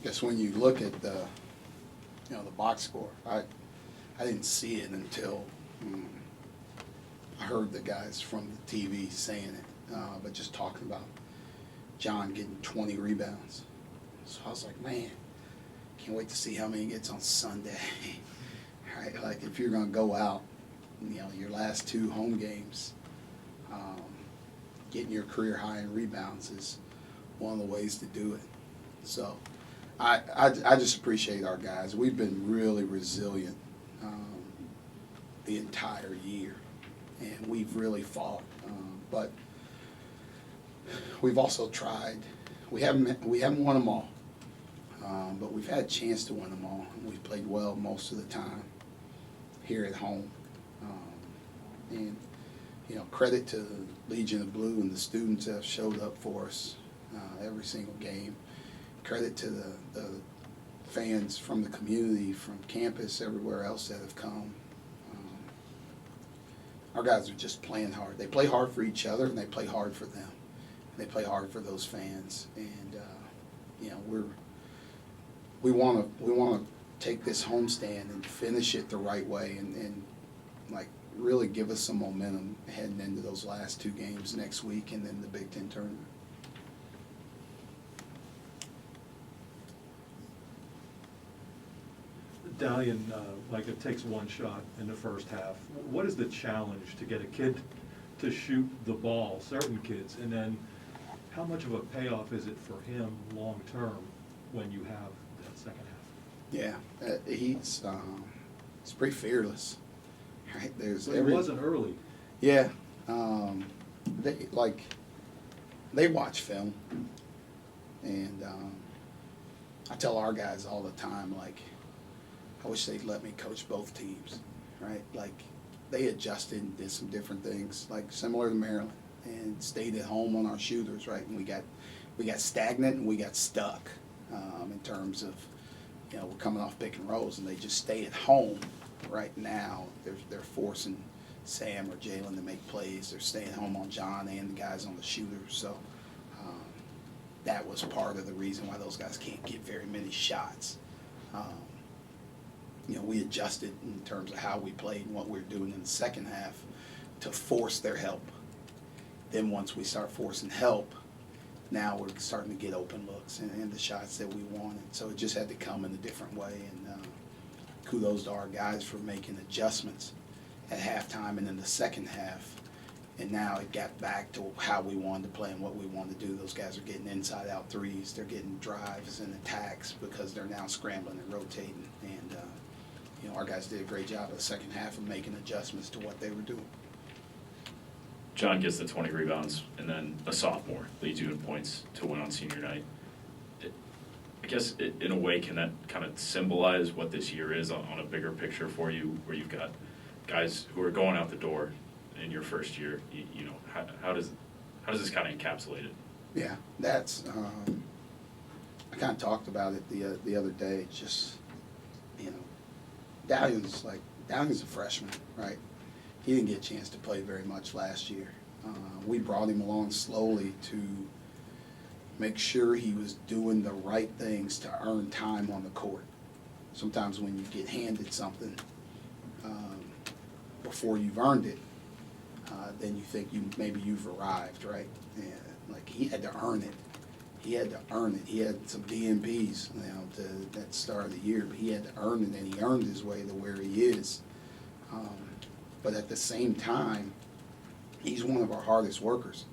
guess when you look at the box score, I didn't see it until I heard the guys from the TV saying it, but just talking about John getting 20 rebounds. So I was like, man, can't wait to see how many he gets on Sunday. Right? Like if you're going to go out, your last 2 home games, getting your career high in rebounds is one of the ways to do it. So I just appreciate our guys. We've been really resilient the entire year, and we've really fought. But we've also tried. We haven't won them all, but we've had a chance to win them all. We've played well most of the time here at home, and credit to the Legion of Blue and the students that have showed up for us every single game. Credit to the fans from the community, from campus, everywhere else that have come. Our guys are just playing hard. They play hard for each other, and they play hard for them. They play hard for those fans, and we want to take this homestand and finish it the right way, and like really give us some momentum heading into those last 2 games next week, and then the Big Ten tournament. Dalian, Micah takes 1 shot in the first half. What is the challenge to get a kid to shoot the ball, certain kids, and then how much of a payoff is it for him long term when you have that second half? Yeah, he's pretty fearless. Right? It wasn't early. Yeah, they watch film, and I tell our guys all the time, like, I wish they'd let me coach both teams, right? Like, they adjusted and did some different things, like similar to Maryland, and stayed at home on our shooters, right? And we got stagnant and we got stuck in terms of, we're coming off pick and rolls, and they just stay at home right now. They're forcing Sam or Jalen to make plays. They're staying home on John and the guys on the shooters. So that was part of the reason why those guys can't get very many shots. We adjusted in terms of how we played and what we were doing in the second half to force their help. Then once we start forcing help, now we're starting to get open looks and the shots that we wanted. So it just had to come in a different way. And kudos to our guys for making adjustments at halftime and in the second half. And now it got back to how we wanted to play and what we wanted to do. Those guys are getting inside-out threes. They're getting drives and attacks because they're now scrambling and rotating. And our guys did a great job in the second half of making adjustments to what they were doing. John gets the 20 rebounds, and then a sophomore leads you in points to win on senior night. I guess in a way, can that kind of symbolize what this year is on a bigger picture for you, where you've got guys who are going out the door in your first year? How does this kind of encapsulate it? Yeah, that's I kind of talked about it the other day. Just Dalian's a freshman, right? He didn't get a chance to play very much last year. We brought him along slowly to make sure he was doing the right things to earn time on the court. Sometimes when you get handed something before you've earned it, then you think maybe you've arrived, right? And like, he had to earn it. He had to earn it. He had some DNPs at the start of the year, but he had to earn it, and he earned his way to where he is. But at the same time, he's one of our hardest workers.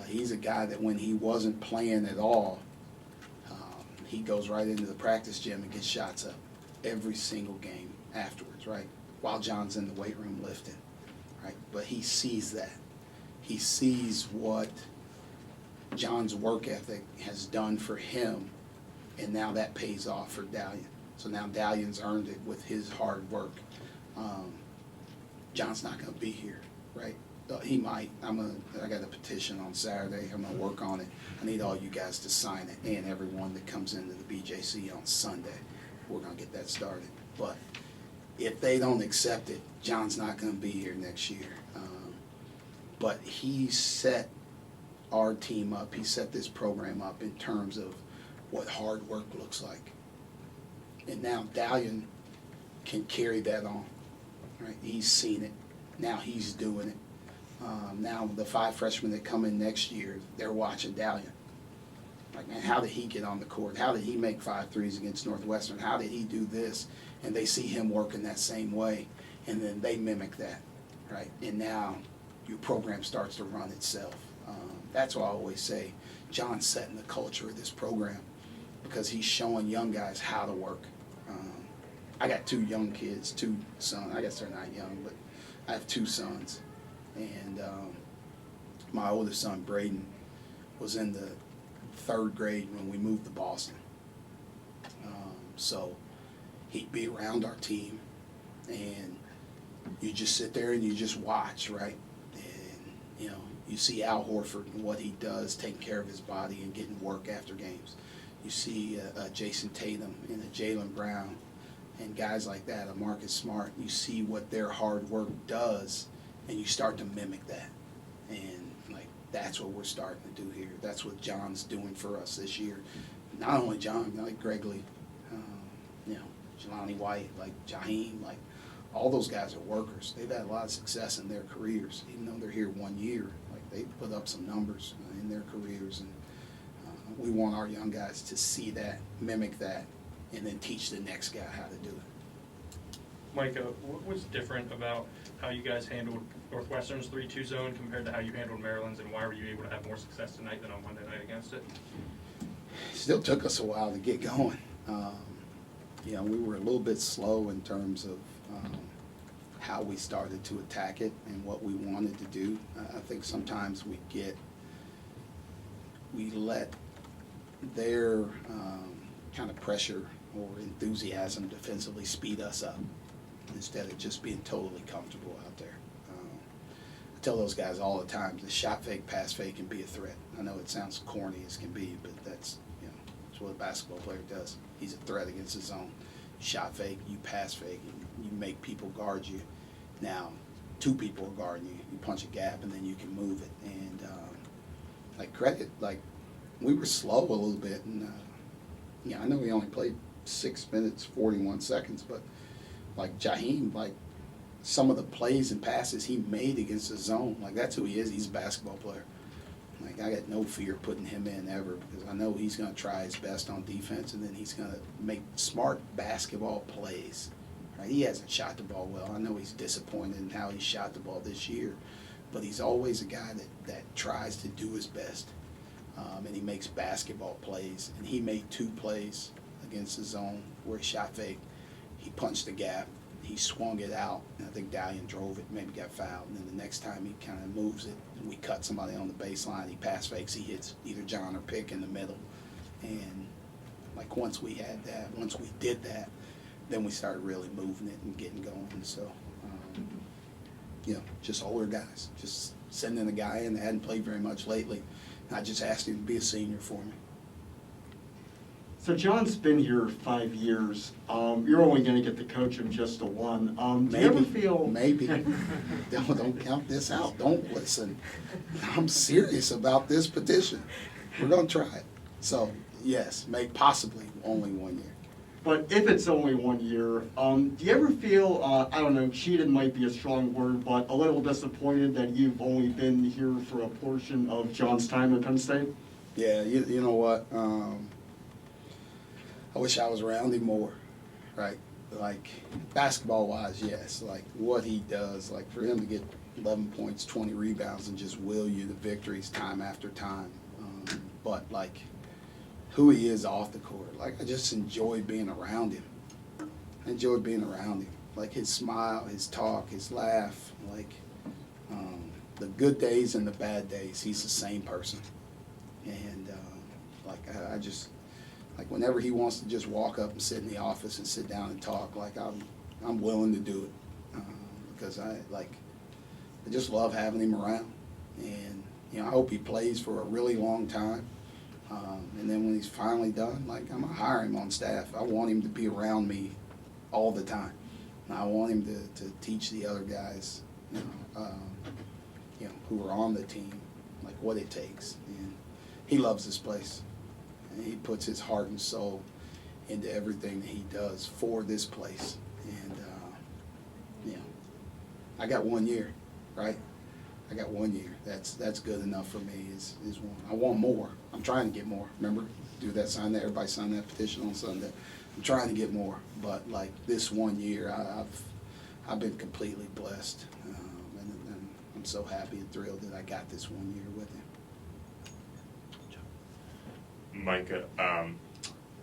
He's a guy that when he wasn't playing at all, he goes right into the practice gym and gets shots up every single game afterwards, right? While John's in the weight room lifting, right? But he sees that. He sees what John's work ethic has done for him, and now that pays off for Dalian. So now Dalian's earned it with his hard work. John's not going to be here, right? He might. I got a petition on Saturday. I'm going to work on it. I need all you guys to sign it, and everyone that comes into the BJC on Sunday. We're going to get that started. But if they don't accept it, John's not going to be here next year. But he set our team up. He set this program up in terms of what hard work looks like. And now Dalian can carry that on, right? He's seen it. Now he's doing it. Now the 5 freshmen that come in next year, they're watching Dalian. Like, man, how did he get on the court? How did he make 5 threes against Northwestern? How did he do this? And they see him working that same way, and then they mimic that, right? And now your program starts to run itself. That's why I always say John's setting the culture of this program because he's showing young guys how to work. I got 2 young kids, 2 sons. I guess they're not young, but I have 2 sons. And my oldest son, Braden, was in the 3rd grade when we moved to Boston. So he'd be around our team, and you just sit there and you just watch, right? And, you know, you see Al Horford and what he does, taking care of his body and getting work after games. You see Jason Tatum and a Jaylen Brown and guys like that, a Marcus Smart. You see what their hard work does, and you start to mimic that. And, like, that's what we're starting to do here. That's what John's doing for us this year. Not only John, like Greg Lee, you know, Jelani White, like Jaheim, like all those guys are workers. They've had a lot of success in their careers, even though they're here 1 year. Like, they put up some numbers in their careers, and we want our young guys to see that, mimic that, and then teach the next guy how to do it. Micah, what was different about how you guys handled Northwestern's 3-2 zone compared to how you handled Maryland's, and why were you able to have more success tonight than on Monday night against it? It still took us a while to get going. You know, we were a little bit slow in terms of how we started to attack it and what we wanted to do. I think sometimes we let their kind of pressure or enthusiasm defensively speed us up instead of just being totally comfortable out there. I tell those guys all the time, the shot fake, pass fake can be a threat. I know it sounds corny as can be, but that's, you know, that's what a basketball player does. He's a threat against his zone. Shot fake, you pass fake, and you make people guard you. Now, 2 people are guarding you. You punch a gap, and then you can move it. And, like, credit, like, we were slow a little bit. And, yeah, I know we only played 6 minutes, 41 seconds, but, like, Jaheim, like, some of the plays and passes he made against the zone, like, that's who he is. He's a basketball player. Like, I got no fear putting him in ever because I know he's going to try his best on defense, and then he's going to make smart basketball plays. Right? He hasn't shot the ball well. I know he's disappointed in how he shot the ball this year, but he's always a guy that tries to do his best, and he makes basketball plays. And he made 2 plays against the zone where he shot fake. He punched the gap. He swung it out, and I think Dalian drove it, maybe got fouled. And then the next time he kind of moves it, and we cut somebody on the baseline, he pass fakes, he hits either John or Pick in the middle. And, like, once we did that, then we started really moving it and getting going. And so, you know, just older guys, just sending a guy in that hadn't played very much lately. And I just asked him to be a senior for me. So John's been here 5 years. You're only going to get to coach him just a 1. Do you ever feel... Maybe. Don't count this out. Don't listen. I'm serious about this petition. We're going to try it. So, yes, possibly only 1 year. But if it's only 1 year, do you ever feel, I don't know, cheated might be a strong word, but a little disappointed that you've only been here for a portion of John's time at Penn State? Yeah, you know what? I wish I was around him more, right? Like, basketball-wise, yes. Like, what he does, like, for him to get 11 points, 20 rebounds, and just will you the victories time after time. But, like, who he is off the court, like, I just enjoy being around him. I enjoy being around him. Like, his smile, his talk, his laugh, like, the good days and the bad days, he's the same person. And, like, I just... Like, whenever he wants to just walk up and sit in the office and sit down and talk, like, I'm willing to do it because I just love having him around. And, you know, I hope he plays for a really long time. And then when he's finally done, like, I'm going to hire him on staff. I want him to be around me all the time. And I want him to teach the other guys, you know, who are on the team, like, what it takes. And he loves this place. And he puts his heart and soul into everything that he does for this place. And, I got 1 year, right? I got 1 year. That's good enough for me is one. I want more. I'm trying to get more. Remember? Do that, sign that. Everybody sign that petition on Sunday. I'm trying to get more. But like this 1 year, I've been completely blessed. And I'm so happy and thrilled that I got this 1 year with him. Micah,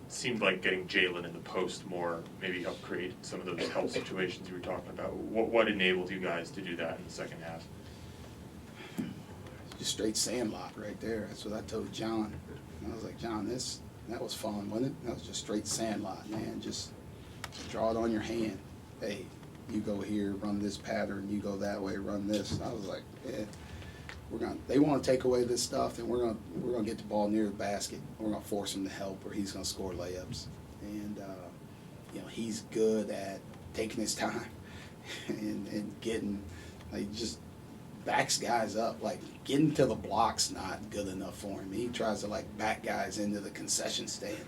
seemed like getting Jalen in the post more maybe helped create some of those help situations you were talking about. What enabled you guys to do that in the second half? Just straight sandlot right there. That's what I told John. And I was like, John, that was fun, wasn't it? That was just straight sandlot, man. Just draw it on your hand. Hey, you go here, run this pattern. You go that way, run this. And I was like, yeah. They want to take away this stuff, and we're gonna get the ball near the basket. We're gonna force him to help, or he's gonna score layups. And he's good at taking his time and getting, like, just backs guys up. Like, getting to the block's not good enough for him. He tries to like back guys into the concession stand,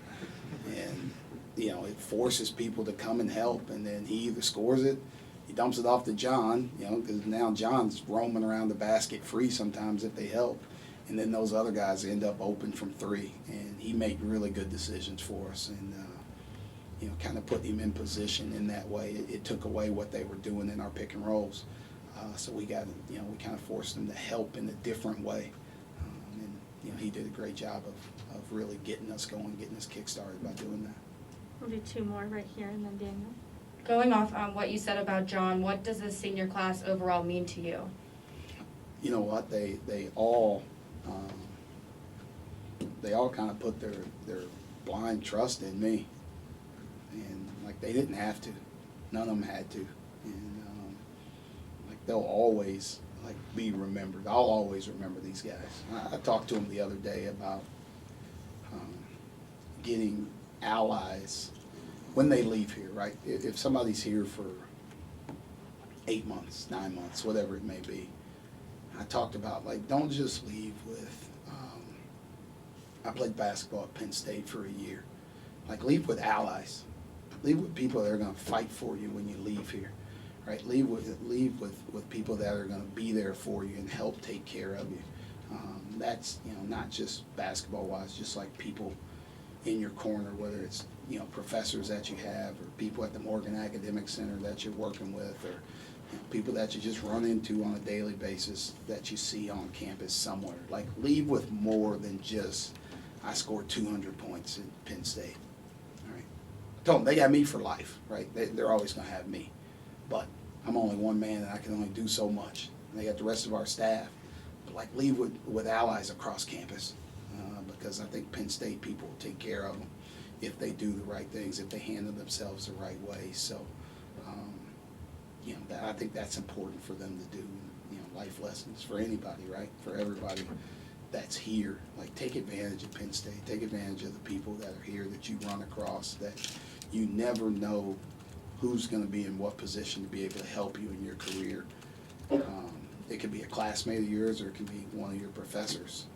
and it forces people to come and help. And then he either scores it. He dumps it off to John, because now John's roaming around the basket free sometimes if they help. And then those other guys end up open from three. And he made really good decisions for us and, kind of put him in position in that way. It took away what they were doing in our pick and rolls. So we got, we kind of forced him to help in a different way. And he did a great job of really getting us going, getting us kick-started by doing that. We'll do two more right here and then Daniel. Going off on what you said about John, what does the senior class overall mean to you? You know what, they all kind of put their blind trust in me, and like they didn't have to, none of them had to, and like they'll always like be remembered. I'll always remember these guys. I talked to them the other day about getting allies when they leave here, right? If somebody's here for 8 months, 9 months, whatever it may be, I talked about, like, don't just leave with, I played basketball at Penn State for a year. Like, leave with allies. Leave with people that are going to fight for you when you leave here, right? Leave with people that are going to be there for you and help take care of you. That's, not just basketball-wise, just like people in your corner, whether it's professors that you have, or people at the Morgan Academic Center that you're working with, or people that you just run into on a daily basis that you see on campus somewhere. Like, leave with more than just, I scored 200 points at Penn State. All right, told them they got me for life, right? They're always going to have me, but I'm only one man and I can only do so much. And they got the rest of our staff, but like, leave with allies across campus, because I think Penn State people will take care of them if they do the right things, if they handle themselves the right way. So, I think that's important for them to do. Life lessons for anybody, right? For everybody that's here. Like, take advantage of Penn State. Take advantage of the people that are here that you run across, that you never know who's going to be in what position to be able to help you in your career. It could be a classmate of yours, or it could be one of your professors.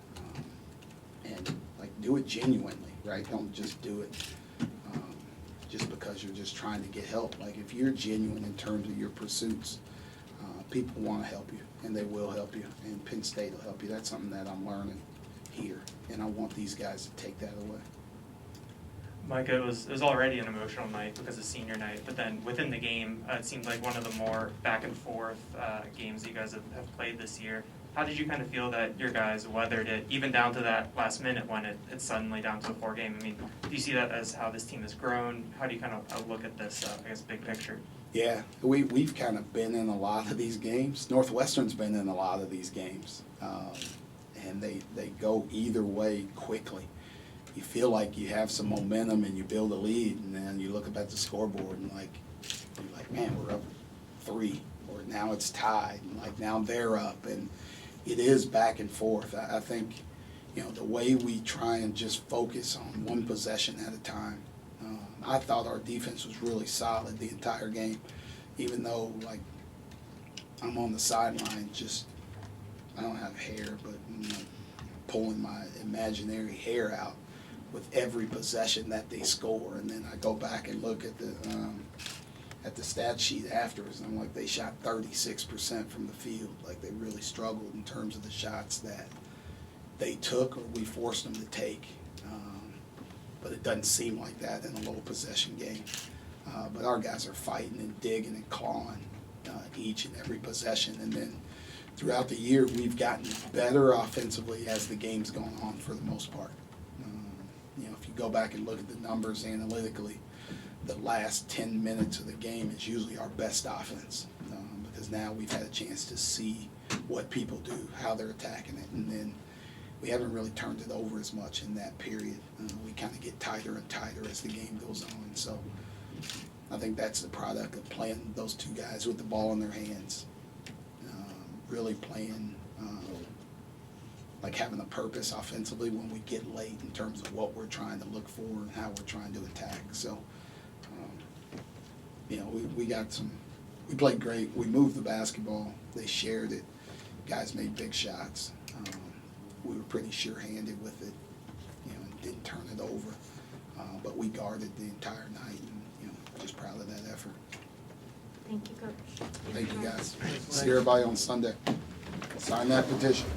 And like, do it genuinely, right? Don't just do it just because you're just trying to get help. Like, if you're genuine in terms of your pursuits, people want to help you, and they will help you, and Penn State will help you. That's something that I'm learning here, and I want these guys to take that away. Micah, it was already an emotional night because of senior night, but then within the game, it seemed like one of the more back and forth games you guys have played this year. How did you kind of feel that your guys weathered it, even down to that last minute when it's suddenly down to a 4 game? I mean, do you see that as how this team has grown? How do you kind of look at this, big picture? Yeah, we've kind of been in a lot of these games. Northwestern's been in a lot of these games, and they go either way quickly. You feel like you have some momentum and you build a lead, and then you look up at the scoreboard and you're like, man, we're up 3, or now it's tied, and like now they're up, and it is back and forth. I think, the way we try and just focus on one possession at a time. I thought our defense was really solid the entire game, even though, like, I'm on the sideline, just, I don't have hair, but pulling my imaginary hair out, with every possession that they score. And then I go back and look at the stat sheet afterwards, and I'm like, they shot 36% from the field. Like, they really struggled in terms of the shots that they took or we forced them to take. But it doesn't seem like that in a low possession game. But our guys are fighting and digging and clawing each and every possession. And then throughout the year, we've gotten better offensively as the game's gone on for the most part. You know, if you go back and look at the numbers analytically, the last 10 minutes of the game is usually our best offense, because now we've had a chance to see what people do, how they're attacking it, and then we haven't really turned it over as much in that period. We kind of get tighter and tighter as the game goes on. So I think that's the product of playing those two guys with the ball in their hands, really playing like having a purpose offensively when we get late in terms of what we're trying to look for and how we're trying to attack. So, you know, we played great. We moved the basketball. They shared it. Guys made big shots. We were pretty sure-handed with it, you know, and didn't turn it over. But we guarded the entire night, and, you know, just proud of that effort. Thank you, Coach. Thank you, guys. See everybody on Sunday. Sign that petition.